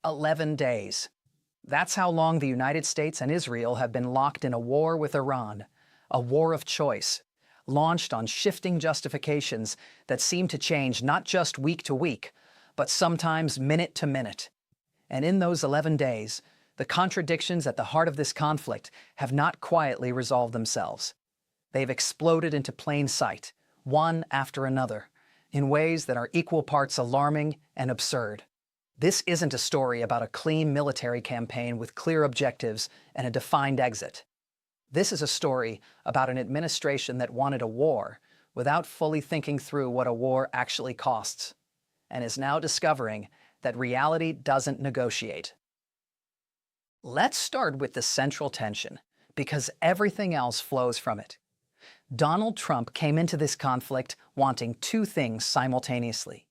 11 days. That's how long the United States and Israel have been locked in a war with Iran, a war of choice, launched on shifting justifications that seem to change not just week to week, but sometimes minute to minute. And in those 11 days, the contradictions at the heart of this conflict have not quietly resolved themselves. They've exploded into plain sight, one after another, in ways that are equal parts alarming and absurd. This isn't a story about a clean military campaign with clear objectives and a defined exit. This is a story about an administration that wanted a war without fully thinking through what a war actually costs, and is now discovering that reality doesn't negotiate. Let's start with the central tension, because everything else flows from it. Donald Trump came into this conflict wanting two things simultaneously.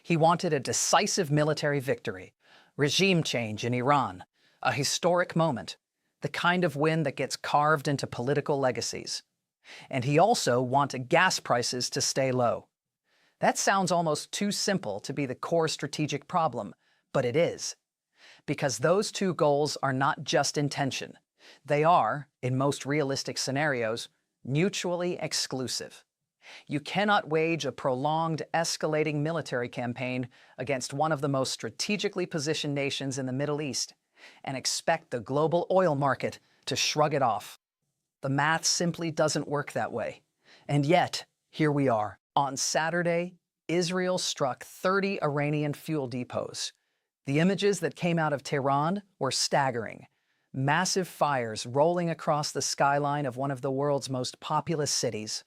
He wanted a decisive military victory, regime change in Iran, a historic moment, the kind of win that gets carved into political legacies. And he also wanted gas prices to stay low. That sounds almost too simple to be the core strategic problem, but it is. Because those two goals are not just in tension. They are, in most realistic scenarios, mutually exclusive. You cannot wage a prolonged, escalating military campaign against one of the most strategically positioned nations in the Middle East and expect the global oil market to shrug it off. The math simply doesn't work that way. And yet, here we are. On Saturday, Israel struck 30 Iranian fuel depots. The images that came out of Tehran were staggering. Massive fires rolling across the skyline of one of the world's most populous cities.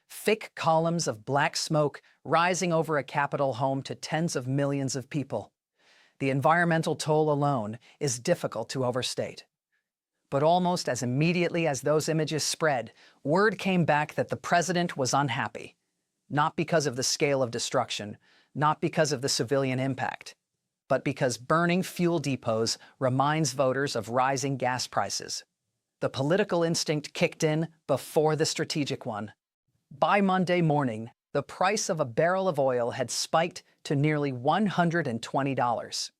Thick columns of black smoke rising over a capital home to tens of millions of people. The environmental toll alone is difficult to overstate. But almost as immediately as those images spread, word came back that the president was unhappy. Not because of the scale of destruction, not because of the civilian impact, but because burning fuel depots reminds voters of rising gas prices. The political instinct kicked in before the strategic one. By Monday morning, the price of a barrel of oil had spiked to nearly $120.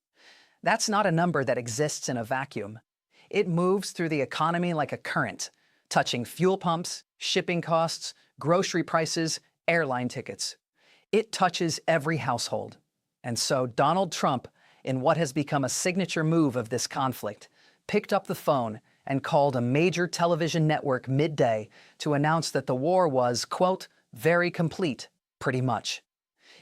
That's not a number that exists in a vacuum. It moves through the economy like a current, touching fuel pumps, shipping costs, grocery prices, airline tickets. It touches every household. And so Donald Trump, in what has become a signature move of this conflict, picked up the phone and called a major television network midday to announce that the war was, quote, very complete, pretty much.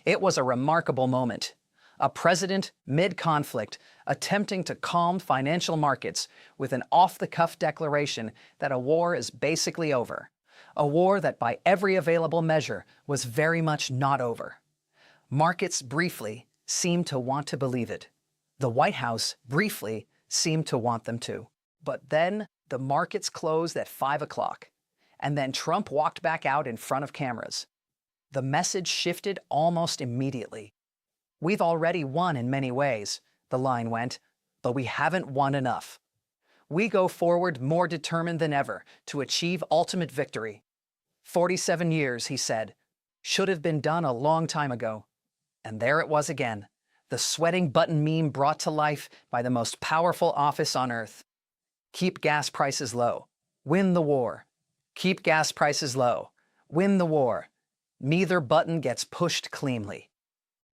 It was a remarkable moment. A president, mid-conflict, attempting to calm financial markets with an off-the-cuff declaration that a war is basically over. A war that by every available measure was very much not over. Markets briefly seemed to want to believe it. The White House briefly seemed to want them to. But then the markets closed at 5 o'clock, and then Trump walked back out in front of cameras. The message shifted almost immediately. We've already won in many ways, the line went, but we haven't won enough. We go forward more determined than ever to achieve ultimate victory. 47 years, he said, should have been done a long time ago. And there it was again, the sweating button meme brought to life by the most powerful office on earth. Keep gas prices low. Win the war. Keep gas prices low. Win the war. Neither button gets pushed cleanly.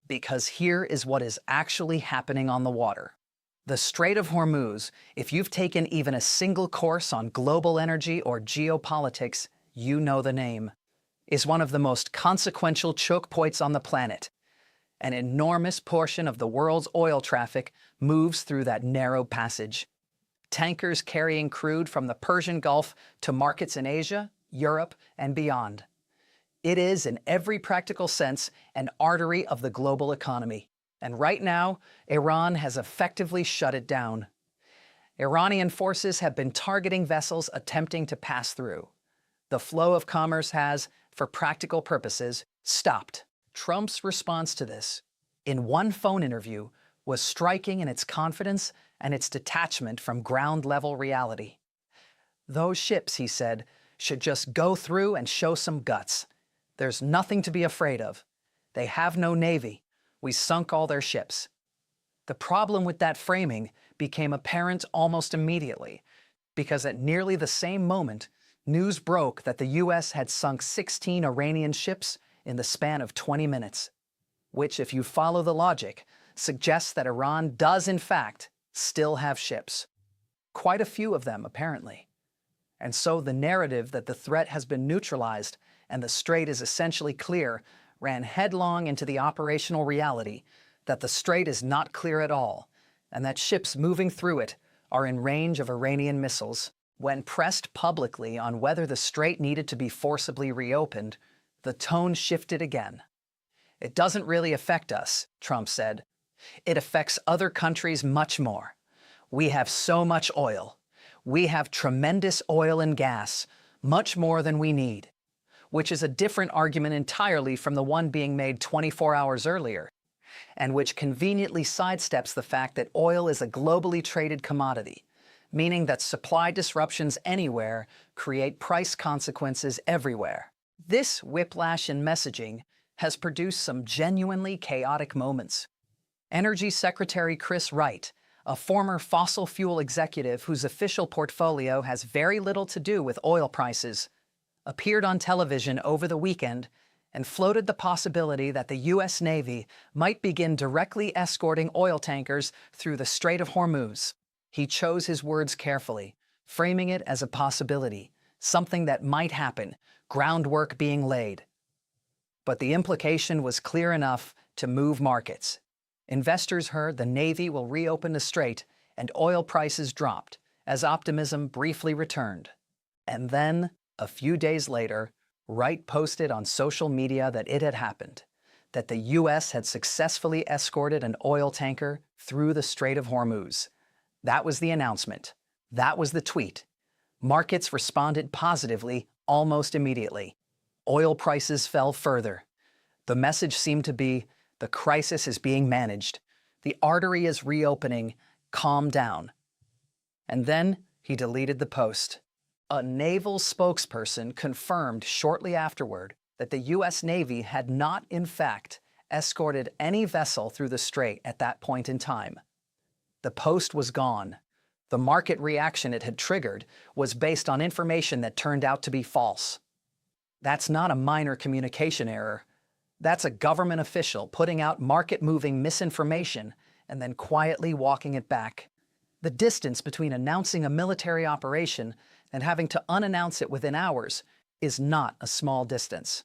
Because here is what is actually happening on the water. The Strait of Hormuz, if you've taken even a single course on global energy or geopolitics, you know the name, is one of the most consequential choke points on the planet. An enormous portion of the world's oil traffic moves through that narrow passage. Tankers carrying crude from the Persian Gulf to markets in Asia, Europe, and beyond. It is, in every practical sense, an artery of the global economy. And right now, Iran has effectively shut it down. Iranian forces have been targeting vessels attempting to pass through. The flow of commerce has, for practical purposes, stopped. Trump's response to this, in one phone interview, was striking in its confidence and its detachment from ground-level reality. Those ships, he said, should just go through and show some guts. There's nothing to be afraid of. They have no navy. We sunk all their ships. The problem with that framing became apparent almost immediately, because at nearly the same moment, news broke that the U.S. had sunk 16 Iranian ships in the span of 20 minutes, which, if you follow the logic, suggests that Iran does in fact still have ships. Quite a few of them, apparently. And so the narrative that the threat has been neutralized and the strait is essentially clear ran headlong into the operational reality that the strait is not clear at all, and that ships moving through it are in range of Iranian missiles. When pressed publicly on whether the strait needed to be forcibly reopened, the tone shifted again. "It doesn't really affect us," Trump said. "It affects other countries much more. We have so much oil. We have tremendous oil and gas, much more than we need," which is a different argument entirely from the one being made 24 hours earlier, and which conveniently sidesteps the fact that oil is a globally traded commodity, meaning that supply disruptions anywhere create price consequences everywhere. This whiplash in messaging has produced some genuinely chaotic moments. Energy Secretary Chris Wright, a former fossil fuel executive whose official portfolio has very little to do with oil prices, appeared on television over the weekend and floated the possibility that the U.S. Navy might begin directly escorting oil tankers through the Strait of Hormuz. He chose his words carefully, framing it as a possibility, something that might happen, groundwork being laid. But the implication was clear enough to move markets. Investors heard the Navy will reopen the strait, and oil prices dropped as optimism briefly returned. And then, a few days later, Wright posted on social media that it had happened, that the U.S. had successfully escorted an oil tanker through the Strait of Hormuz. That was the announcement. That was the tweet. Markets responded positively almost immediately. Oil prices fell further. The message seemed to be, the crisis is being managed. The artery is reopening. Calm down. And then he deleted the post. A naval spokesperson confirmed shortly afterward that the U.S. Navy had not, in fact, escorted any vessel through the strait at that point in time. The post was gone. The market reaction it had triggered was based on information that turned out to be false. That's not a minor communication error. That's a government official putting out market-moving misinformation and then quietly walking it back. The distance between announcing a military operation and having to unannounce it within hours is not a small distance.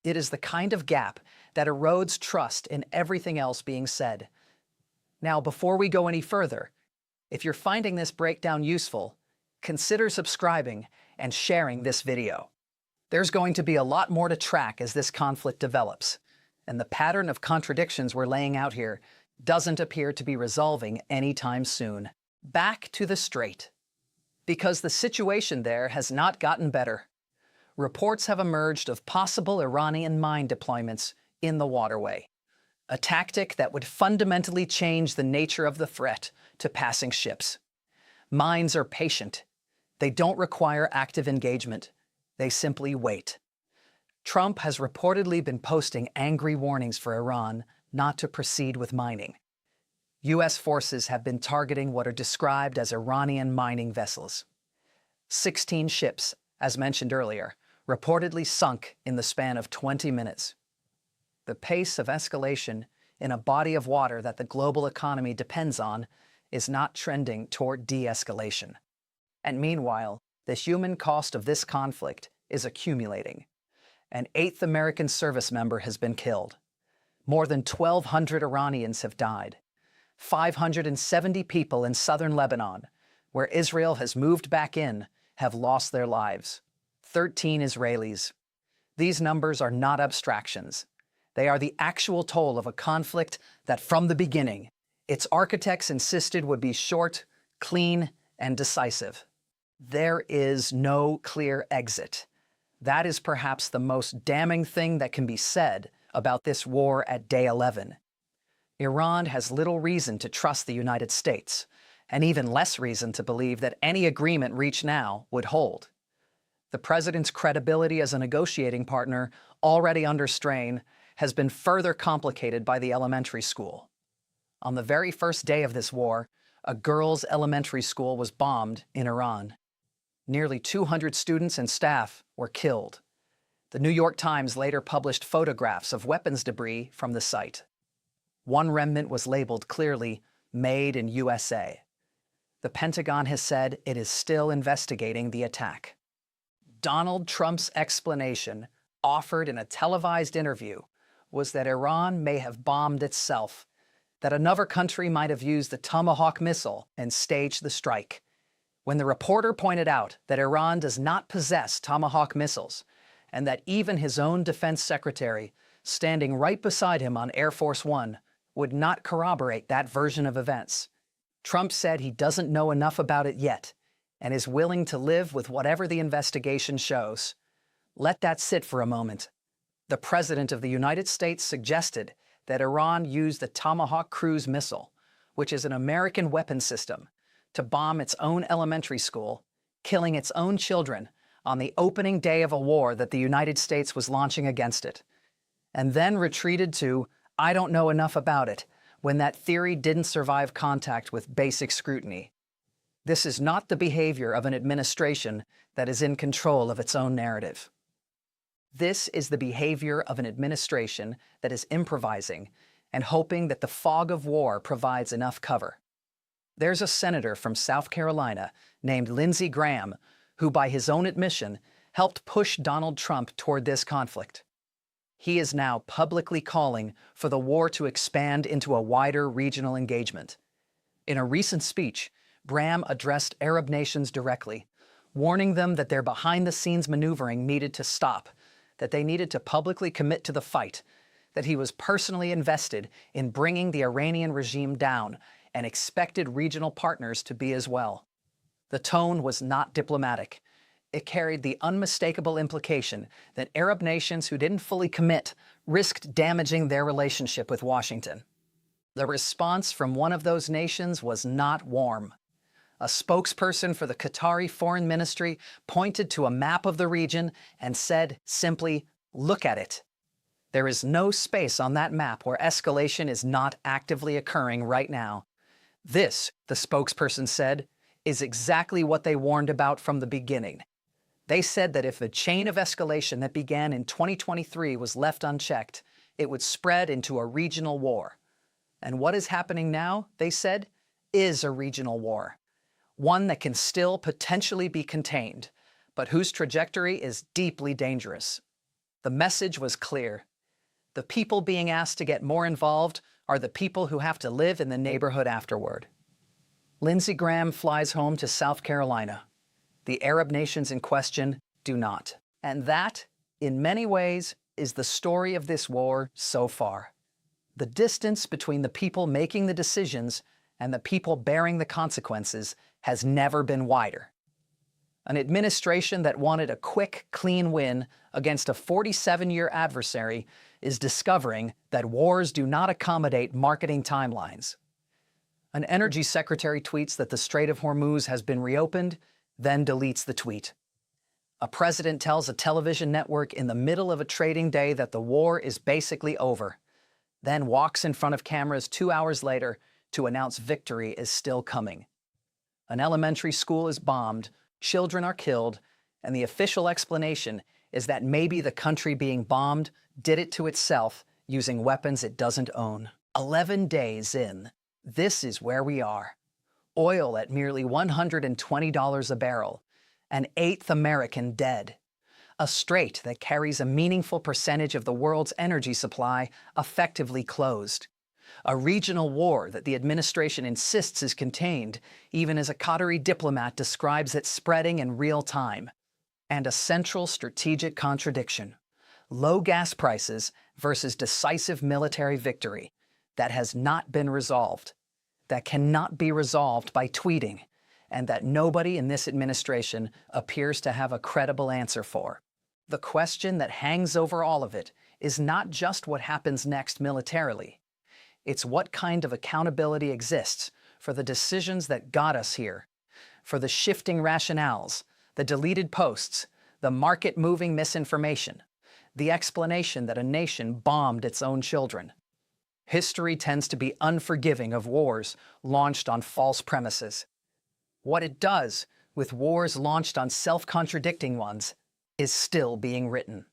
It is the kind of gap that erodes trust in everything else being said. Now, before we go any further, if you're finding this breakdown useful, consider subscribing and sharing this video. There's going to be a lot more to track as this conflict develops, and the pattern of contradictions we're laying out here doesn't appear to be resolving anytime soon. Back to the strait. Because the situation there has not gotten better. Reports have emerged of possible Iranian mine deployments in the waterway, a tactic that would fundamentally change the nature of the threat to passing ships. Mines are patient. They don't require active engagement. They simply wait. Trump has reportedly been posting angry warnings for Iran not to proceed with mining. U.S. forces have been targeting what are described as Iranian mining vessels. 16 ships, as mentioned earlier, reportedly sunk in the span of 20 minutes. The pace of escalation in a body of water that the global economy depends on is not trending toward de-escalation. And meanwhile, the human cost of this conflict is accumulating. An 8th American service member has been killed. More than 1,200 Iranians have died. 570 people in southern Lebanon, where Israel has moved back in, have lost their lives. 13 Israelis. These numbers are not abstractions. They are the actual toll of a conflict that from the beginning, its architects insisted would be short, clean, and decisive. There is no clear exit. That is perhaps the most damning thing that can be said about this war at day 11. Iran has little reason to trust the United States, and even less reason to believe that any agreement reached now would hold. The president's credibility as a negotiating partner, already under strain, has been further complicated by the elementary school. On the very first day of this war, a girls' elementary school was bombed in Iran. Nearly 200 students and staff were killed. The New York Times later published photographs of weapons debris from the site. One remnant was labeled clearly, "Made in USA." The Pentagon has said it is still investigating the attack. Donald Trump's explanation, offered in a televised interview, was that Iran may have bombed itself, that another country might have used the Tomahawk missile and staged the strike. When the reporter pointed out that Iran does not possess Tomahawk missiles, and that even his own defense secretary, standing right beside him on Air Force One, would not corroborate that version of events, Trump said he doesn't know enough about it yet and is willing to live with whatever the investigation shows. Let that sit for a moment. The President of the United States suggested that Iran used the Tomahawk cruise missile, which is an American weapon system, to bomb its own elementary school, killing its own children on the opening day of a war that the United States was launching against it, and then retreated to, "I don't know enough about it," when that theory didn't survive contact with basic scrutiny. This is not the behavior of an administration that is in control of its own narrative. This is the behavior of an administration that is improvising and hoping that the fog of war provides enough cover. There's a senator from South Carolina named Lindsey Graham who, by his own admission, helped push Donald Trump toward this conflict. He is now publicly calling for the war to expand into a wider regional engagement. In a recent speech, Graham addressed Arab nations directly, warning them that their behind-the-scenes maneuvering needed to stop, that they needed to publicly commit to the fight, that he was personally invested in bringing the Iranian regime down and expected regional partners to be as well. The tone was not diplomatic. It carried the unmistakable implication that Arab nations who didn't fully commit risked damaging their relationship with Washington. The response from one of those nations was not warm. A spokesperson for the Qatari Foreign Ministry pointed to a map of the region and said simply, "Look at it." There is no space on that map where escalation is not actively occurring right now. This, the spokesperson said, is exactly what they warned about from the beginning. They said that if the chain of escalation that began in 2023 was left unchecked, it would spread into a regional war. And what is happening now, they said, is a regional war. One that can still potentially be contained, but whose trajectory is deeply dangerous. The message was clear. The people being asked to get more involved are the people who have to live in the neighborhood afterward. Lindsey Graham flies home to South Carolina. The Arab nations in question do not. And that, in many ways, is the story of this war so far. The distance between the people making the decisions and the people bearing the consequences has never been wider. An administration that wanted a quick, clean win against a 47-year adversary is discovering that wars do not accommodate marketing timelines. An energy secretary tweets that the Strait of Hormuz has been reopened, then deletes the tweet. A president tells a television network in the middle of a trading day that the war is basically over, then walks in front of cameras 2 hours later to announce victory is still coming. An elementary school is bombed, children are killed, and the official explanation is that maybe the country being bombed did it to itself using weapons it doesn't own. 11 days in, this is where we are. Oil at merely $120 a barrel, an eighth American dead. A strait that carries a meaningful percentage of the world's energy supply effectively closed. A regional war that the administration insists is contained, even as a Qatari diplomat describes it spreading in real time. And a central strategic contradiction: low gas prices versus decisive military victory that has not been resolved, that cannot be resolved by tweeting, and that nobody in this administration appears to have a credible answer for. The question that hangs over all of it is not just what happens next militarily. It's what kind of accountability exists for the decisions that got us here, for the shifting rationales, the deleted posts, the market-moving misinformation, the explanation that a nation bombed its own children. History tends to be unforgiving of wars launched on false premises. What it does with wars launched on self-contradicting ones is still being written.